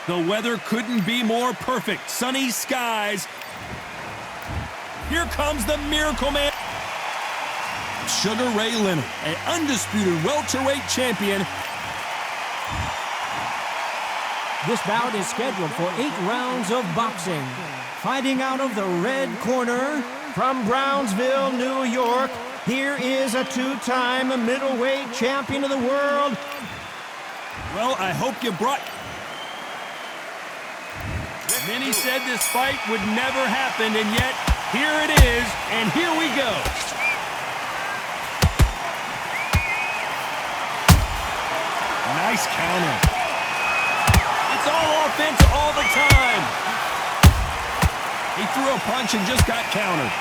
The weather couldn't be more perfect. Sunny skies. Here comes the Miracle Man. Sugar Ray Leonard, an undisputed welterweight champion. This bout is scheduled for 8 rounds of boxing. Fighting out of the red corner from Brownsville, New York, here is a 2-time middleweight champion of the world. Well, I hope you brought... Many said this fight would never happen, and yet here it is, and here we go. Nice counter. It's all offense all the time. He threw a punch and just got countered.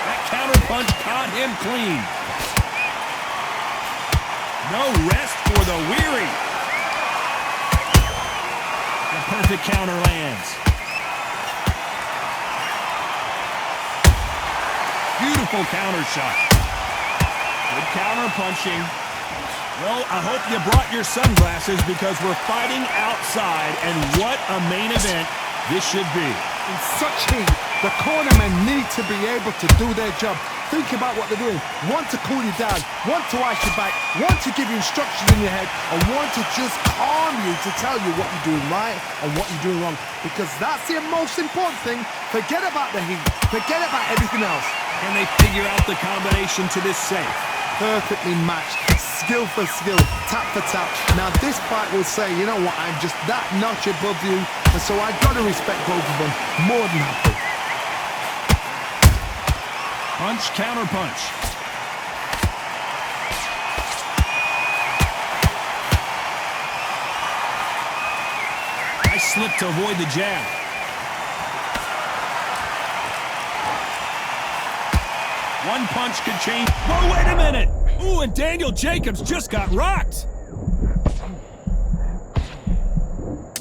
That counter punch caught him clean. No rest for the weary. The perfect counter lands. Beautiful counter shot. Good counter punching. Well, I hope you brought your sunglasses because we're fighting outside, and what a main event this should be. In such heat, the cornermen need to be able to do their job. Think about what they're doing. One to cool you down, one to ice you back, one to give you instructions in your head, and one to just calm you to tell you what you're doing right and what you're doing wrong. Because that's the most important thing. Forget about the heat. Forget about everything else. Can they figure out the combination to this safe? Perfectly matched. Skill for skill. Tap for tap. Now this fight will say, you know what, I'm just that notch above you. And so I've got to respect both of them. More than happy. Punch, counter punch. Nice slip to avoid the jab. One punch could change. Whoa, wait a minute. Ooh, and Daniel Jacobs just got rocked.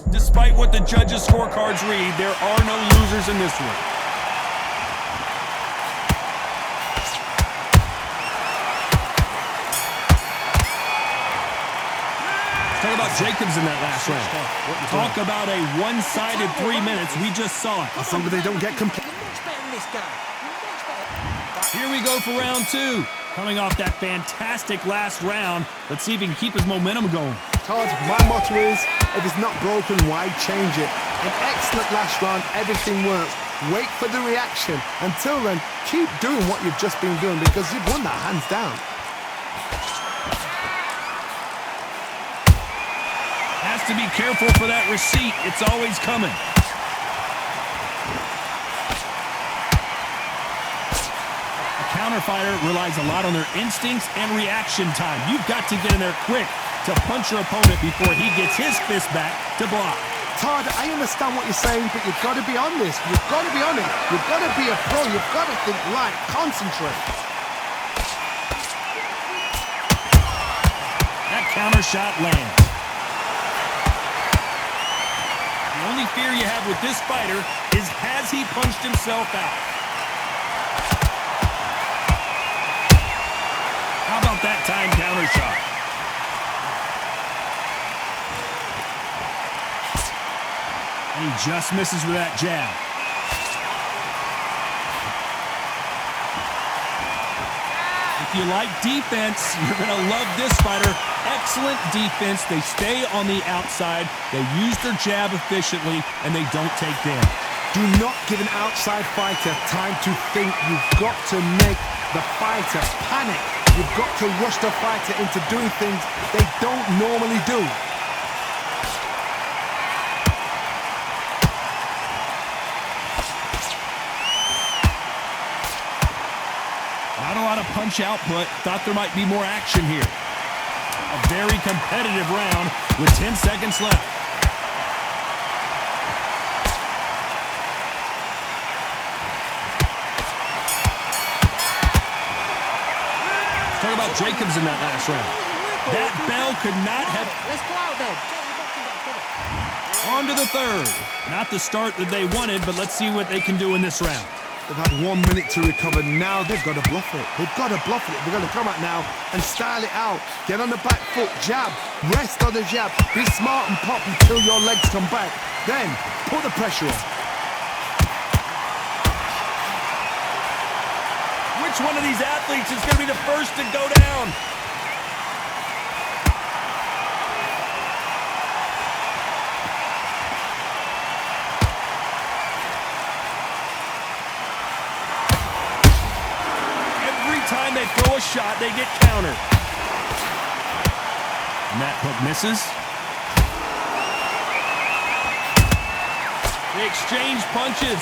Despite what the judges' scorecards read, there are no losers in this one. Talk about Jacobs in that last round. Talk about a one-sided 3 minutes. We just saw it. As long as they don't get complete. Here we go for round 2. Coming off that fantastic last round, let's see if he can keep his momentum going. Todd, my motto is, if it's not broken, why change it? An excellent last round, everything works. Wait for the reaction. Until then, keep doing what you've just been doing because you've won that hands down. Has to be careful for that receipt. It's always coming. Counterfighter relies a lot on their instincts and reaction time. You've got to get in there quick to punch your opponent before he gets his fist back to block. Todd, I understand what you're saying, but you've got to be on this. You've got to be on it. You've got to be a pro. You've got to think right. Concentrate. That counter shot lands. The only fear you have with this fighter is has he punched himself out? How about that time counter shot? And he just misses with that jab. If you like defense, you're going to love this fighter. Excellent defense. They stay on the outside. They use their jab efficiently, and they don't take damage. Do not give an outside fighter time to think. You've got to make the fighter panic. You've got to rush the fighter into doing things they don't normally do. Not a lot of punch output. Thought there might be more action here. A very competitive round with 10 seconds left. Talk about Jacobs in that last round. That bell could not have... Let's go out then. On to the third. Not the start that they wanted, but let's see what they can do in this round. They've had 1 minute to recover. Now they've got to bluff it. They've got to bluff it. They're going to come out now and style it out. Get on the back foot, jab, rest on the jab. Be smart and pop until your legs come back. Then put the pressure on. Which one of these athletes is going to be the first to go down? Time they throw a shot, they get countered. And that hook misses. They exchange punches.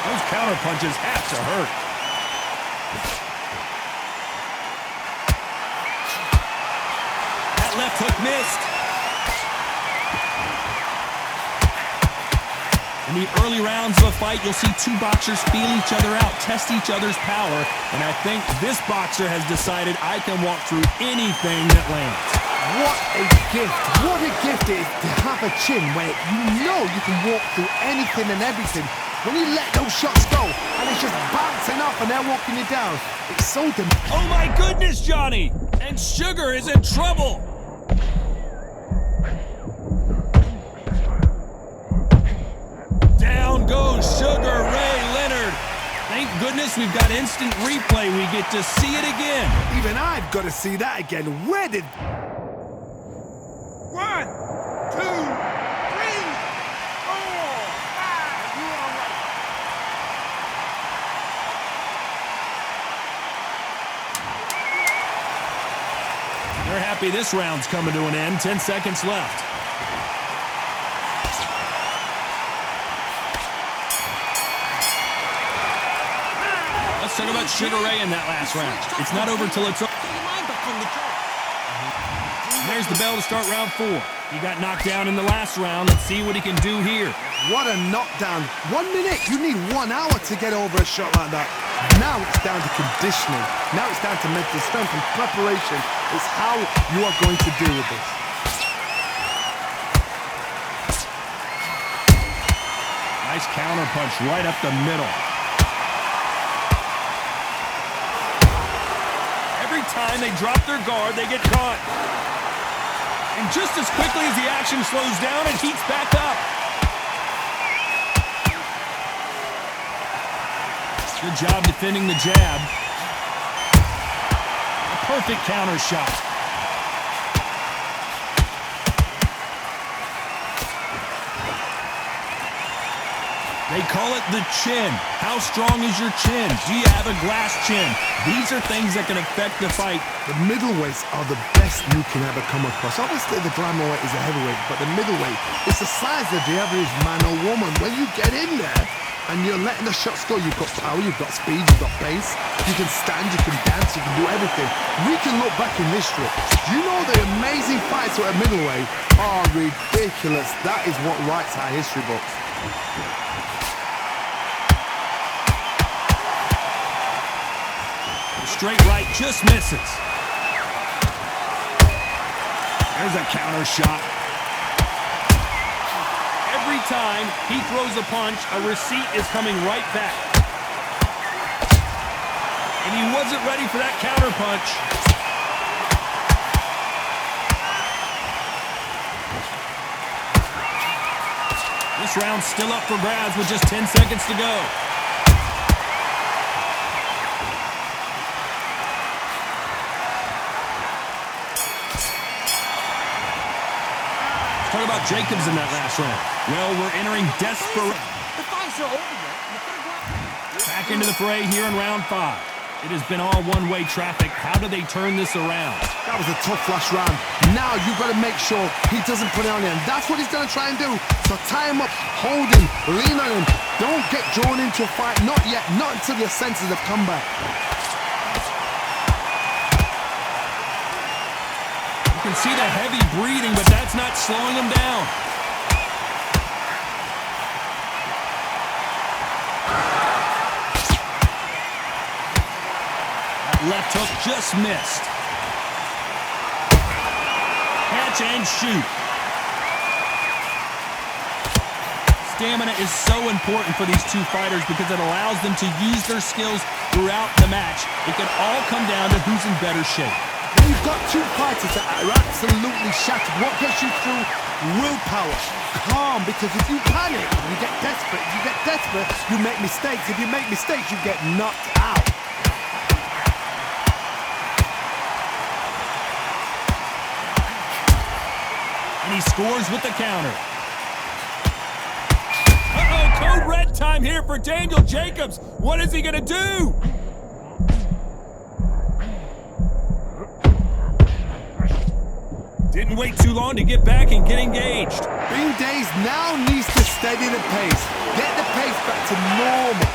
Those counter punches have to hurt. That left hook missed. In the early rounds of a fight, you'll see two boxers feel each other out, test each other's power, and I think this boxer has decided I can walk through anything that lands. What a gift. What a gift it is to have a chin where you know you can walk through anything and everything. When you let those shots go, and it's just bouncing off and they're walking you down, it's so demanding. Oh my goodness, Johnny! And Sugar is in trouble! Down goes Sugar Ray Leonard. Thank goodness we've got instant replay. We get to see it again. Even I've got to see that again. Where did... 1, 2, 3, 4, 5. You are right. They're happy this round's coming to an end. 10 seconds left. Let's talk about Sugar Ray in that last round. It's not over till it's over. There's the bell to start round 4. He got knocked down in the last round. Let's see what he can do here. What a knockdown. 1 minute. You need 1 hour to get over a shot like that. Now it's down to conditioning. Now it's down to mental strength and preparation. It's how you are going to deal with this. Nice counter punch right up the middle. Every time they drop their guard, they get caught. And just as quickly as the action slows down, it heats back up. Good job defending the jab. A perfect counter shot. They call it the chin. How strong is your chin? Do you have a glass chin? These are things that can affect the fight. The middleweights are the best you can ever come across. Obviously, the glamour weight is a heavyweight, but the middleweight is the size of the average man or woman. When you get in there and you're letting the shots go, you've got power, you've got speed, you've got pace. You can stand, you can dance, you can do everything. We can look back in history. Do you know the amazing fights at a middleweight are ridiculous? That is what writes our history books. Straight right just misses. There's a counter shot. Every time he throws a punch, a receipt is coming right back. And he wasn't ready for that counter punch. This round's still up for grabs with just 10 seconds to go. Talk about Jacobs in that last round. Well, we're entering desperate. The fights are over yet. Back into the fray here in round 5. It has been all one-way traffic. How do they turn this around? That was a tough last round. Now you've got to make sure he doesn't put it on you. And that's what he's going to try and do. So tie him up, hold him, lean on him. Don't get drawn into a fight. Not yet. Not until your senses have come back. You can see the heavy breathing, but that's not slowing him down. That left hook just missed. Catch and shoot. stamina is so important for these two fighters because it allows them to use their skills throughout the match. It can all come down to who's in better shape. When you've got two fighters that are absolutely shattered, what gets you through? Willpower. Calm, because if you panic, you get desperate. If you get desperate, you make mistakes. If you make mistakes, you get knocked out. And he scores with the counter. Uh-oh, code red time here for Daniel Jacobs. What is he going to do? Didn't wait too long to get back and get engaged. Bean Days now needs to steady the pace. Get the pace back to normal.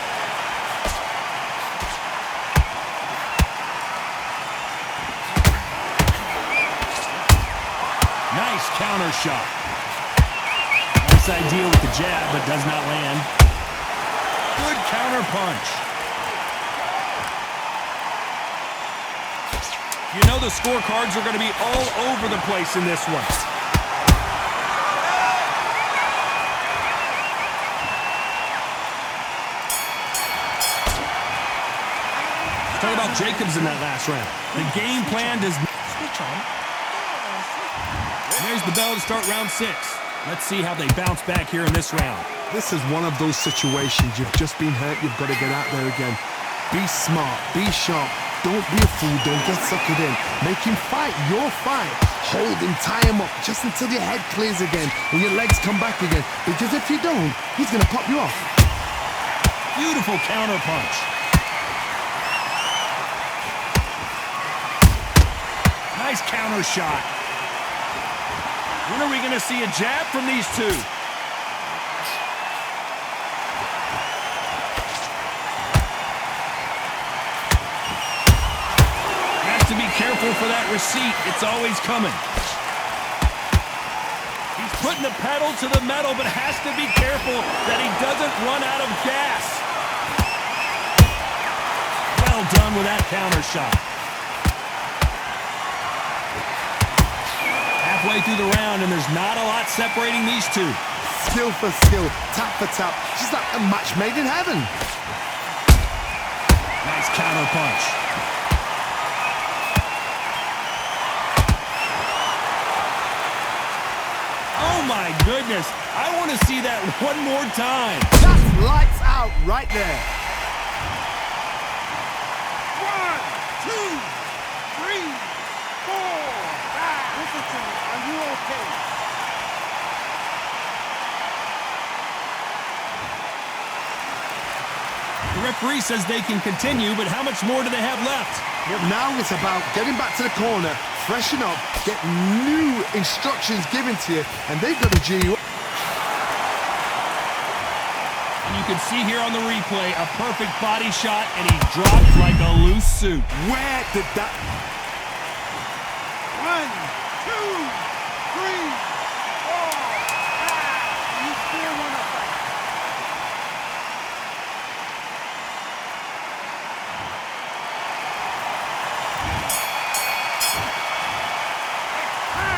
Nice counter shot. Nice idea with the jab, but does not land. Good counter punch. You know the scorecards are going to be all over the place in this one. Talk about Jacobs in that last round. The game plan does not switch on. There's the bell to start round 6. Let's see how they bounce back here in this round. This is one of those situations. You've just been hurt. You've got to get out there again. Be smart. Be sharp. Don't be a fool. Don't get suckered in. Make him fight your fight. Hold him. Tie him up just until your head clears again and your legs come back again. Because if you don't, he's going to pop you off. Beautiful counter punch. Nice counter shot. When are we going to see a jab from these two? Has to be careful for that receipt. It's always coming. He's putting the pedal to the metal, but has to be careful that he doesn't run out of gas. Well done with that counter shot. Halfway through the round, and there's not a lot separating these two. Skill for skill, tap for tap. She's like a match made in heaven. Nice counter punch. Oh my goodness. I want to see that one more time. That's lights out right there. 1, 2, 3, 4, 5. Listen to me. Are you okay? The referee says they can continue, but how much more do they have left? Well, now it's about getting back to the corner, freshen up, get new instructions given to you, and they've got to G you up. And you can see here on the replay a perfect body shot, and he dropped like a loose suit. Where did that... 1, 2, 3, 4, 5. You still want to fight?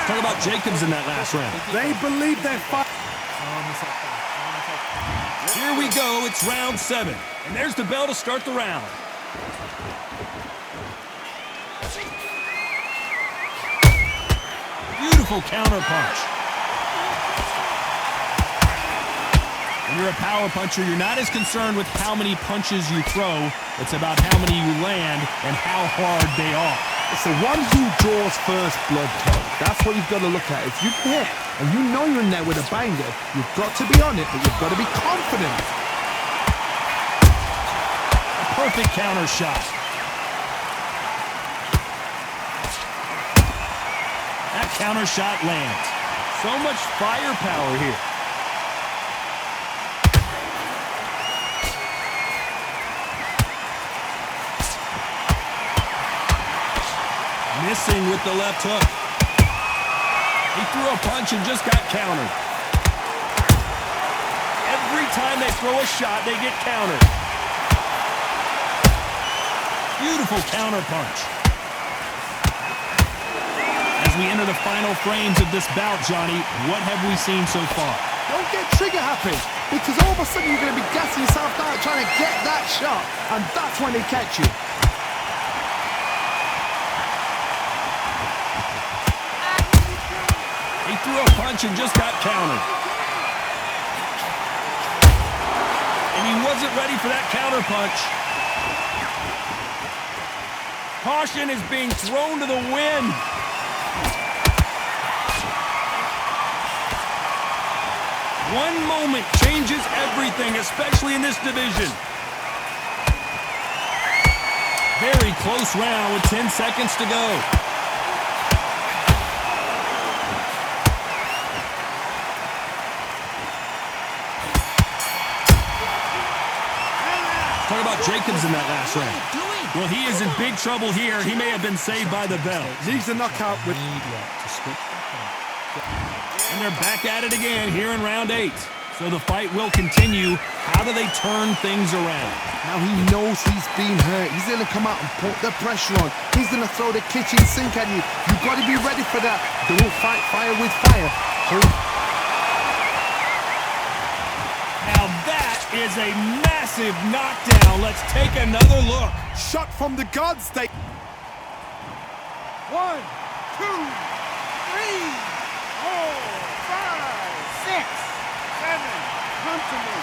Talk about Jacobs in that last round. They believe they're fighting. Here we go, it's round 7. And there's the bell to start the round. Beautiful counter punch. When you're a power puncher, you're not as concerned with how many punches you throw. It's about how many you land and how hard they are. It's the one who draws first blood, Tom. That's what you've got to look at. If you hit and you know you're in there with a banger, you've got to be on it, but you've got to be confident. A perfect counter shot. That counter shot lands. So much firepower here. Missing with the left hook. He threw a punch and just got countered. Every time they throw a shot, they get countered. Beautiful counter punch. As we enter the final frames of this bout, Johnny, what have we seen so far? Don't get trigger happy because all of a sudden you're going to be gassing yourself out trying to get that shot, and that's when they catch you. He threw a punch and just got countered. And he wasn't ready for that counter punch. Caution is being thrown to the wind. One moment changes everything, especially in this division. Very close round with 10 seconds to go. Talk about Jacobs in that last round. Well, he is in big trouble here. He may have been saved by the bell. Needs a knockout with... And they're back at it again here in round 8. So the fight will continue. How do they turn things around? Now he knows he's been hurt. He's going to come out and put the pressure on. He's going to throw the kitchen sink at you. You've got to be ready for that. Don't fight fire with fire. Now that is a massive knockdown. Let's take another look. Shot from the gods. 1, 2, 3, 4, 5, 6, 7. Come to me.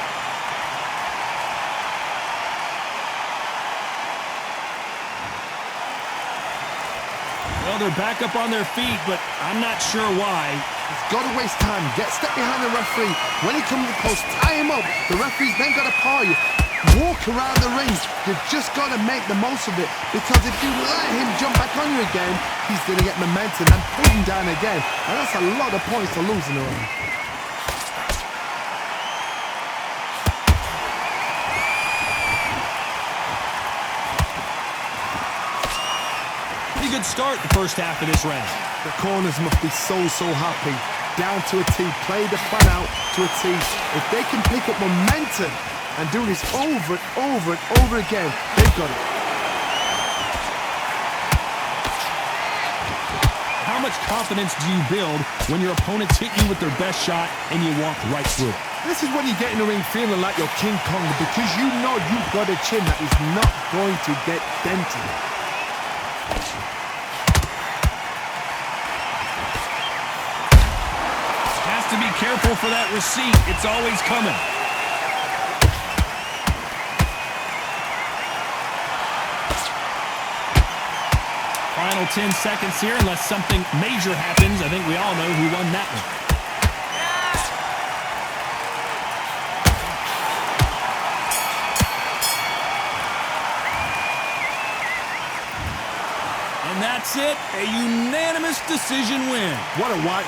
Well, they're back up on their feet, but I'm not sure why. He's got to waste time. Step behind the referee. When he comes close, tie him up. The referee's then got to paw you. Walk around the ring. You've just got to make the most of it. Because if you let him jump back on you again, he's going to get momentum and put him down again. And that's a lot of points for losing around. Pretty good start the first half of this round. The corners must be so happy. Down to a T. Play the fun out to a T. If they can pick up momentum and do this over and over and over again, they've got it. How much confidence do you build when your opponents hit you with their best shot and you walk right through it? This is when you get in the ring feeling like you're King Kong because you know you've got a chin that is not going to get dented. Has to be careful for that receipt. It's always coming. Final 10 seconds here, unless something major happens. I think we all know who won that one. And that's it, a unanimous decision win. What a white...